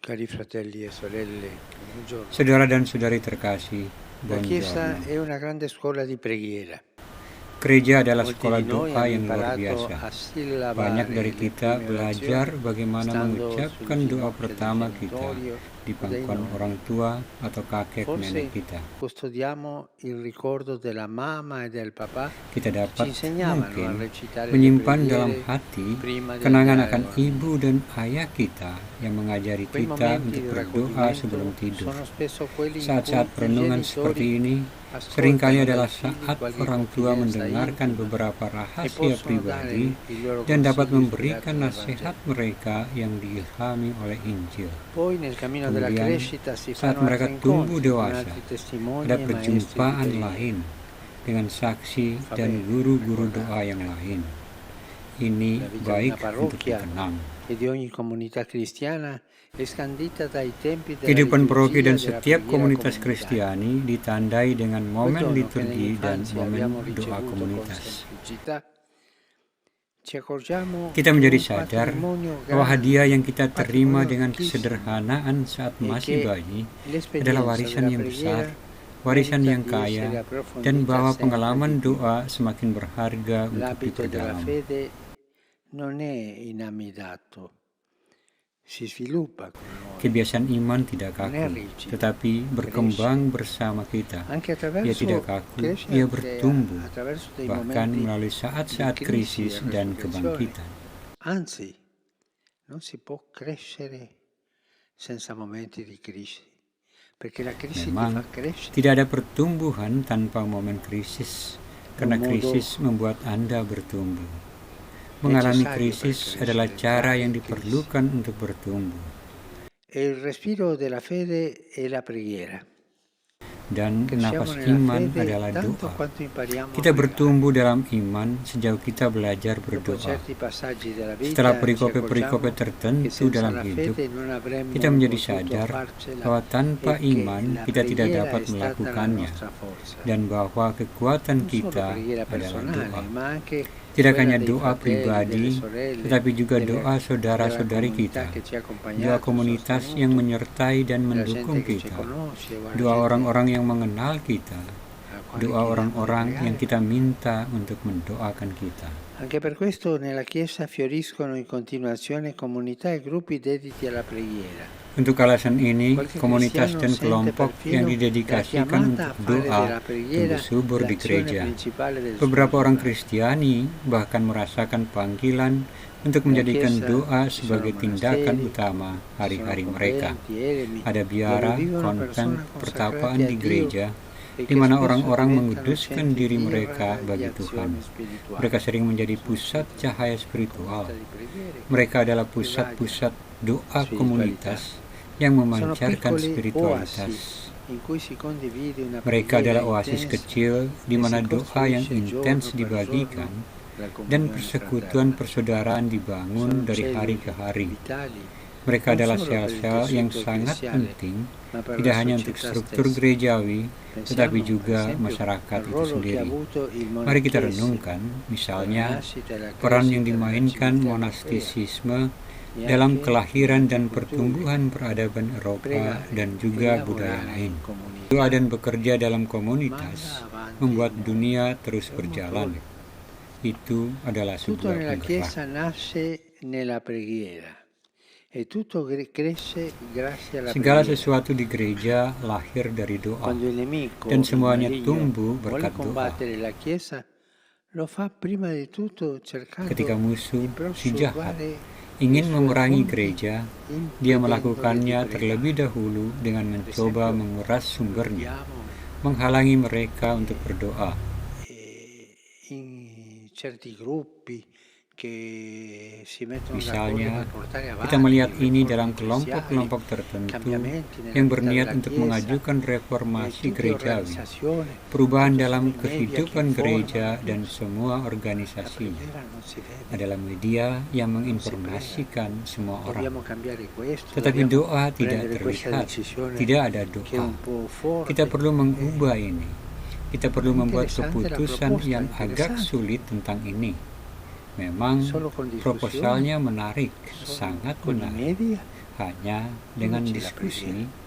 Cari fratelli e sorelle, buongiorno. Saudara dan saudari terkasih, La Chiesa buongiorno. è una grande scuola di preghiera. Gereja adalah Molti sekolah di noi doa hanno yang luar imparato biasa. a Banyak sillabare dari le kita prime belajar orazioni bagaimana stando sulle mengucapkan doa ginocchia del pertama kita genitorio di o dei pangkuan nonni. orang tua atau kakek nenek Forse kita. custodiamo il ricordo della mamma e del papà Kita che ci dapat insegnavano a mungkin recitare le menyimpan dalam preghiere hati prima di kenangan andare a akan ibu dormire. dan ayah kita yang mengajari Quei kita momenti untuk di berdoa sebelum raccoglimento tidur. sono spesso quelli in cui Saat-saat i perenungan genitori seperti ini seringkali ascoltano dai adalah figli saat qualche orang tua confidenza mendengarkan intima beberapa e rahasia possono pribadi dare i loro dan dapat consigli ispirati memberikan dal nasihat Vangelo. mereka yang diilhami oleh Injil. Poi nel cammino della Kemudian, crescita si saat fanno mereka altri tumbuh incontri con dewasa, altri testimoni ada e maestri di perjumpaan preghiera. lain dengan saksi Fa dan bene guru-guru ricordare. doa yang lain. Ini La vita di baik una untuk parrocchia dikenang. e di ogni comunità cristiana è scandita dai tempi della Kehidupan paroki liturgia dan e della setiap preghiera komunitas comunitaria. Kristiani ditandai dengan Quel momen dono che liturgi dan nell'infanzia momen abbiamo doa ricevuto con komunitas. semplicità, ci accorgiamo Kita che menjadi un sadar patrimonio bahwa hadiah grande, yang kita terima patrimonio dengan ricchissimo, kesederhanaan saat e masih che bayi adalah l'esperienza warisan della yang besar, preghiera warisan merita yang di essere kaya, approfondita dan bahwa sempre pengalaman di più. doa semakin berharga untuk L'abito della diperdalam. fede non è inamidato, si sviluppa con noi, Kebiasaan iman tidak non è kaku, rigido, tetapi berkembang bersama kita. anche Ia tidak attraverso, kaku, cresce ia anche bertumbuh, attraverso dei bahkan momenti melalui di saat-saat crisi krisis e dan resurrezione. kebangkitan. Anzi, non si può crescere senza momenti di crisi, perché la crisi ti Memang fa crescere tidak ada pertumbuhan tanpa momen krisis, in karena un modo krisis membuat Anda bertumbuh. Mengalami necessario per krisis adalah crescere, cara entrare yang in crisi. diperlukan untuk bertumbuh. E il respiro della fede è la preghiera. Dan Cresciamo nafas nella iman fede adalah tanto doa. quanto impariamo a Kita pregare. bertumbuh dalam iman sejauh kita belajar Dopo berdoa. certi passaggi della Setelah vita ci perikope-perikope accorgiamo che tertentu senza dalam la hidup, fede non avremmo kita menjadi potuto sadar farcela bahwa tanpa e che iman la kita tidak preghiera dapat è stata la melakukannya, nostra forza. dan bahwa kekuatan Non solo kita preghiera adalah personale, doa. ma anche Tidak quella hanya dei doa fratelli, delle pribadi, sorelle, tetapi juga della doa saudara-saudari comunità kita, che ci ha doa accompagnato, komunitas yang sostenuto, menyertai dan della mendukung gente che ci kita, conosce, o alla doa gente orang-orang yang mengenal kita, alla quale doa chiediamo di orang-orang yang pregare. kita minta untuk mendoakan kita. Anche per questo nella Chiesa fioriscono in continuazione comunità e gruppi dediti alla preghiera. Untuk alasan ini, Qualche komunitas cristiano dan sente kelompok yang perfino la didedikasikan chiamata a untuk fare doa della preghiera tumbuh subur di l'azione gereja. principale del suo Beberapa orang giornale. Kristiani bahkan merasakan panggilan untuk Nella menjadikan Chiesa doa ci sebagai sono tindakan monasteri, utama ci sono hari-hari mereka. conventi, eremi, Ada dove biara, vivono konvent, persone pertapaan consacrate a di Dio gereja, e di che mana spesso orang-orang diventano menguduskan centri diri di mereka bagi Tuhan. irradiazione spirituale. Mereka sering menjadi Sono pusat centri cahaya di spiritual. comunità di preghiere che Mereka adalah irradiano pusat-pusat doa spiritualità. komunitas yang Sono memancarkan piccoli spiritualitas. oasi in cui si condivide una Mereka preghiera adalah oasis intensa kecil di e mana si doa yang costruisce intens giorno per dibagikan giorno la dan comunione persekutuan fraterna. persaudaraan dibangun Sono dari hari ke cellule hari. vitali Mereka non adalah solo per il sel-sel yang tessuto sangat ecclesiale, penting, ma per tidak la hanya untuk società struktur stessa. gerejawi, tetapi Pensiamo, per juga esempio, masyarakat al itu ruolo che ha sendiri. avuto il Mari kita monachesimo renungkan, nella misalnya, nascita e la peran yang crescita della dimainkan civiltà europea monastisisme e dalam anche kelahiran nelle dan culture. pertumbuhan peradaban Eropa Pregare dan e juga budaya lavorare lain. in comunità Doa dan bekerja dalam manda komunitas avanti membuat il mondo. dunia terus È un berjalan. motore. Itu adalah Tutto sebuah nella penggerak. Chiesa nasce nella preghiera e tutto cresce grazie alla Segala preghiera. sesuatu di gereja lahir dari doa, Quando il nemico, dan il semuanya maligno, tumbuh vuole berkat doa. combattere la Chiesa, lo fa prima di tutto Ketika cercando musuh, di si jahat, prosciugare i ingin suoi memerangi fonti, gereja, dia impedendole melakukannya di pregare. terlebih dahulu dengan Ad mencoba esempio, menguras lo sumbernya, vediamo menghalangi mereka untuk berdoa. in certi gruppi che si mettono d'accordo Misalnya, per portare kita avanti melihat ini riforme dalam ecclesiali, kelompok-kelompok tertentu cambiamenti nella yang vita berniat della untuk Chiesa, mengajukan reformasi tutte gerejawi, organizzazione, perubahan tutto dalam sui media che kehidupan informano, gereja dan tutto. semua La organisasinya. preghiera non si vede. Adalah media yang Non si menginformasikan semua orang. Dobbiamo cambiare questo, Tetapi dobbiamo doa tidak prendere questa terlihat, decisione tidak ada che è doa. un po' forte. Kita perlu mengubah ini. Kita perlu membuat Interessante la keputusan proposta, yang agak interessante. sulit tentang ini. Memang solo con discussioni, proposalnya menarik, solo sangat con i menarik. media. Hanya dengan c'è la diskusi, preghiera.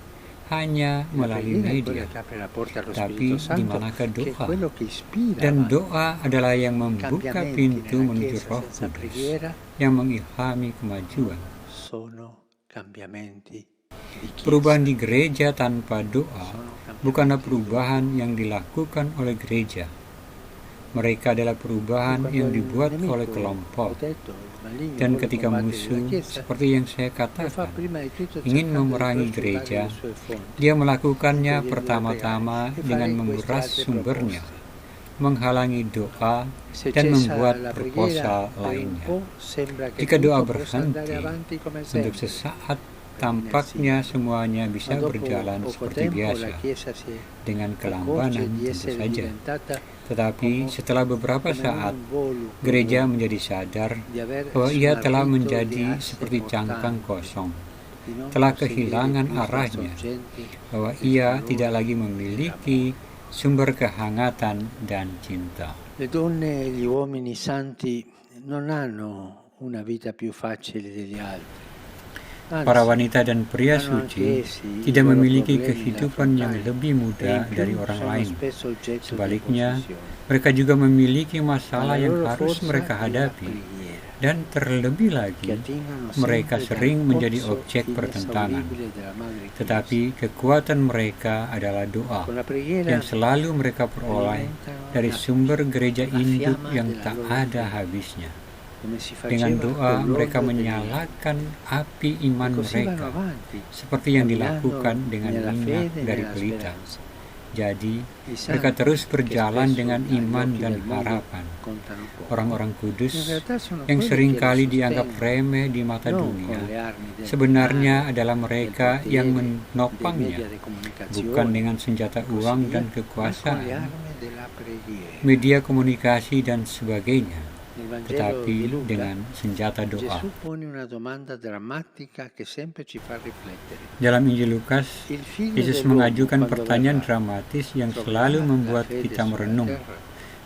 hanya La melalui preghiera è media. quella che apre la porta allo Tapi Spirito di Santo, manakah che è doa? quello che ispira Dan avanti. doa adalah yang I membuka cambiamenti pintu nella menuju Chiesa Roh senza Kudus, preghiera yang mengilhami kemajuan. sono cambiamenti di Perubahan Chiesa, di gereja tanpa doa sono bukanlah cambiamenti di perubahan luogo. yang dilakukan oleh gereja. Mereka adalah E perubahan quando yang il dibuat oleh nemico, ho kelompok. detto, il maligno Dan vuole ketika combattere la musuh, Chiesa, seperti yang saya lo fa katakan, prima di tutto ingin cercando di memerangi prosciugare gereja, le sue fonti, dia melakukannya impedirgli di pregare pertama-tama e dengan fare queste menguras altre sumbernya, proposte. menghalangi doa, Se dan cessa membuat la preghiera proposal per un lainnya. po', sembra che Jika doa tutto possa andare berhenti, avanti come untuk sempre, sesaat per tampaknya l'inerzia. semuanya Ma bisa dopo berjalan poco seperti tempo la biasa, Chiesa si dengan accorge kelambanan di tentu essere saja. diventata Tetapi setelah beberapa come saat, un involucro gereja menjadi sadar di aver bahwa ia telah smarrito menjadi le asse seperti cangkang portanti, kosong, di non telah possedere kehilangan più le arahnya, sorgenti bahwa del ia calore tidak lagi e memiliki dell'amore. sumber kehangatan dan cinta. Le donne e gli uomini santi non hanno una vita più facile degli altri, Para anzi, wanita dan pria hanno anche suci essi i tidak loro memiliki problemi da kehidupan yang affrontare lebih e mudah in dari più orang sono lain. spesso oggetto di Sebaliknya, opposizione. mereka juga memiliki Ma masalah la yang loro harus forza mereka è la hadapi. preghiera, Dan terlebih che lagi, attingono mereka sempre sering dal menjadi pozzo objek pertentangan. inesauribile della Madre Chiesa. Tetapi kekuatan mereka adalah doa, Con la preghiera yang selalu mereka peroleh alimentano dari sumber gereja la induk fiamma yang della tak loro ada fede, habisnya. come si Dengan faceva doa, con mereka l'onda degli anni. menyalakan api E iman così vanno mereka, avanti, seperti yang camminando dilakukan dengan nella minyak fede e dari nella pelita. speranza. Jadi, I mereka santi, terus che berjalan spesso dengan agli iman occhi dan del mondo harapan. contano poco, Orang-orang in kudus realtà sono yang quelli che seringkali lo dianggap sostengono, remeh di mata non dunia, con le armi del sebenarnya denaro, adalah del mereka potere, yang dei menopangnya, media di bukan comunicazione dengan senjata e così uang via, dan ma con le kekuasaan, armi della preghiera. media komunikasi dan sebagainya, Nel Vangelo di tetapi Luca, dengan senjata doa. Gesù pone una domanda drammatica che sempre ci fa riflettere. Dalam Injil Lukas, Il figlio Yesus dell'uomo, mengajukan quando pertanyaan verrà, dramatis yang troverà selalu la membuat fede kita sulla merenung. terra,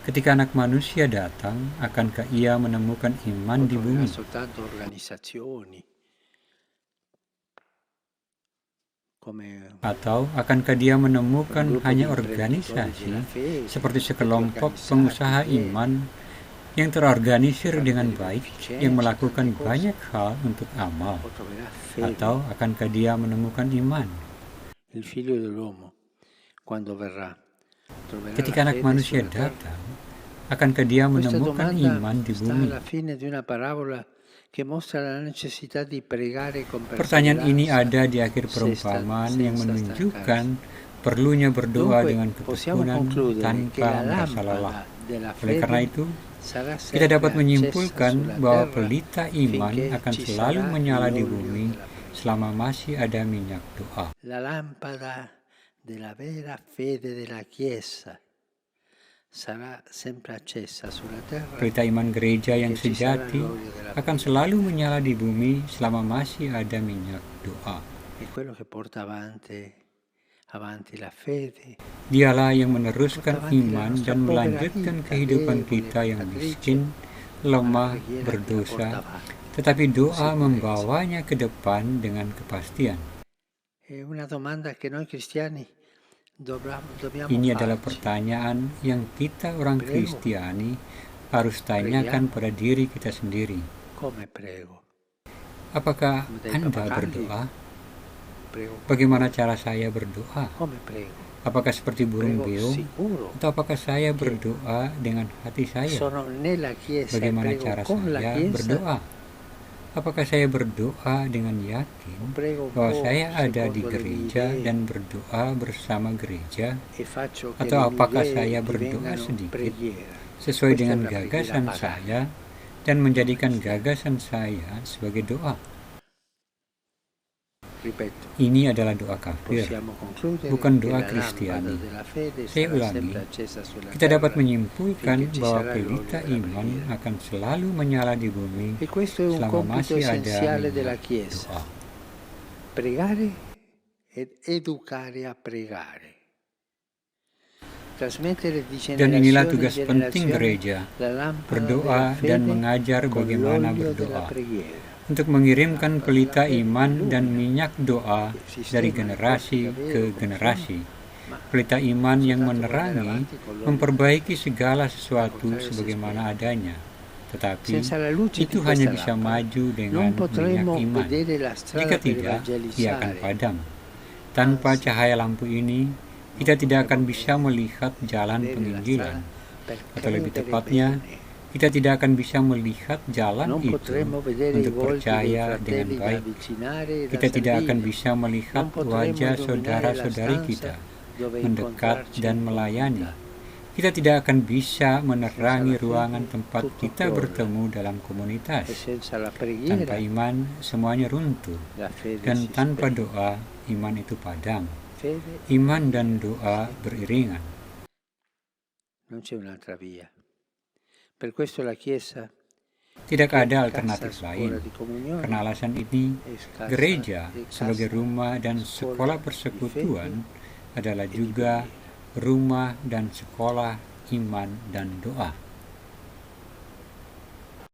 Ketika anak manusia datang, akankah ia menemukan iman o di troverà bumi? soltanto organizzazioni come Atau akankah dia un menemukan gruppo di hanya imprenditori organisasi della fede, seperti tutti sekelompok organizzati pengusaha bene, iman yang terorganisir fanno dengan delle baik, beneficenze, yang tante melakukan cose, banyak hal untuk amal? o troverà fede. Atau akankah dia menemukan iman? Il figlio dell'uomo, quando verrà, troverà la Ketika anak fede manusia sulla terra? datang, akankah dia Questa menemukan domanda iman di sta bumi? alla fine di una parabola che mostra la necessità di pregare con Pertanyaan ini perseveranza ada di akhir perumpamaan yang senza menunjukkan stancarsi. perlunya berdoa Dunque dengan possiamo ketekunan concludere che tanpa la merasa lelah. lampada della Oleh karena fede itu, sarà kita dapat sempre accesa menyimpulkan sulla bahwa terra pelita iman finché akan ci selalu sarà menyala di l'olio bumi della preghiera. selama masih ada minyak doa. La lampada della vera fede della Chiesa sarà sempre accesa sulla terra Pelita iman gereja yang finché ci sarà sejati l'olio della akan preghiera. selalu menyala di bumi selama masih ada minyak doa. È quello che porta avanti la fede, Dialah yang porta meneruskan avanti la iman nostra dan povera melanjutkan vita, kehidupan debole, kita yang peccatrice, miskin, ma la lemah, preghiera che la berdosa, porta avanti tetapi con doa sicurezza. membawanya ke depan dengan kepastian. È una domanda che noi cristiani dobbiamo Ini adalah farci. pertanyaan yang kita orang Prego. Kristiani harus tanyakan Preghiamo. pada diri kita sendiri. Come prego? Apakah Come dai Anda pappagalli? berdoa? Prego. Bagaimana cara saya berdoa? Come prego? Apakah seperti burung Prego beo? sicuro. Atau apakah saya berdoa dengan hati saya? Sono nella Chiesa e Bagaimana prego cara con la saya Chiesa berdoa? Apakah saya berdoa dengan yakin o prego un bahwa po' saya ada di secondo le mie gereja idee dan berdoa bersama gereja? e faccio che Atau le apakah mie saya idee berdoa divengano sedikit preghiera? sesuai Questa è dengan una preghiera gagasan pagana. saya dan menjadikan gagasan saya sebagai doa? Ripeto, Ini adalah doa kafir, possiamo concludere bukan che doa la lampada Kristiani. della fede Saya sarà ulangi, sempre accesa sulla kita dapat terra menyimpulkan finché ci bahwa sarà pelita l'olio della iman preghiera. akan selalu menyala di bumi E questo è un selama compito masih ada essenziale della minyak Chiesa. doa. Pregare ed educare a pregare. trasmettere di Dan inilah generazione in tugas penting generazione gereja, la lampada berdoa della dan fede mengajar con bagaimana l'olio della berdoa, preghiera. untuk mengirimkan Lampada pelita della fede iman dan illumina minyak doa il sistema dari di generasi pratica ke vero, generasi. ma Pelita iman yang soltanto guardare menerangi, avanti con l'olio memperbaiki segala sesuatu contrario si sebagaimana spiega. adanya. Tetapi Senza la luce di itu hanya questa bisa lampada maju dengan non minyak potremo iman. vedere la Jika strada per tidak, ia akan evangelizzare. padam. Tanpa Anzi, cahaya lampu ini, kita tidak akan bisa melihat jalan vedere la penginjilan. strada per Atau lebih credere tepatnya, bene. kita tidak akan bisa melihat jalan Non itu potremo vedere i untuk volti dei percaya dengan fratelli da baik. avvicinare e da Kita tidak akan servire. bisa melihat Non potremo wajah illuminare la saudara-saudari stanza kita, dove mendekat incontrarci dan in melayani. comunità. Kita tidak akan bisa menerangi Senza la ruangan fede, tempat tutto kita crolla. bertemu dalam E komunitas. senza la Tanpa preghiera, iman, semuanya runtuh. la fede Dan si tanpa spegne. doa, iman itu padam. Fede Iman dan doa beriringan. non c'è un'altra via. Per questo la Chiesa, Tidak che è ada casa alternatif scuola lain. di comunione, Karena alasan ini, è casa, gereja è sebagai casa rumah dan scuola sekolah di persekutuan fede adalah e di juga preghiera. rumah dan sekolah iman dan doa.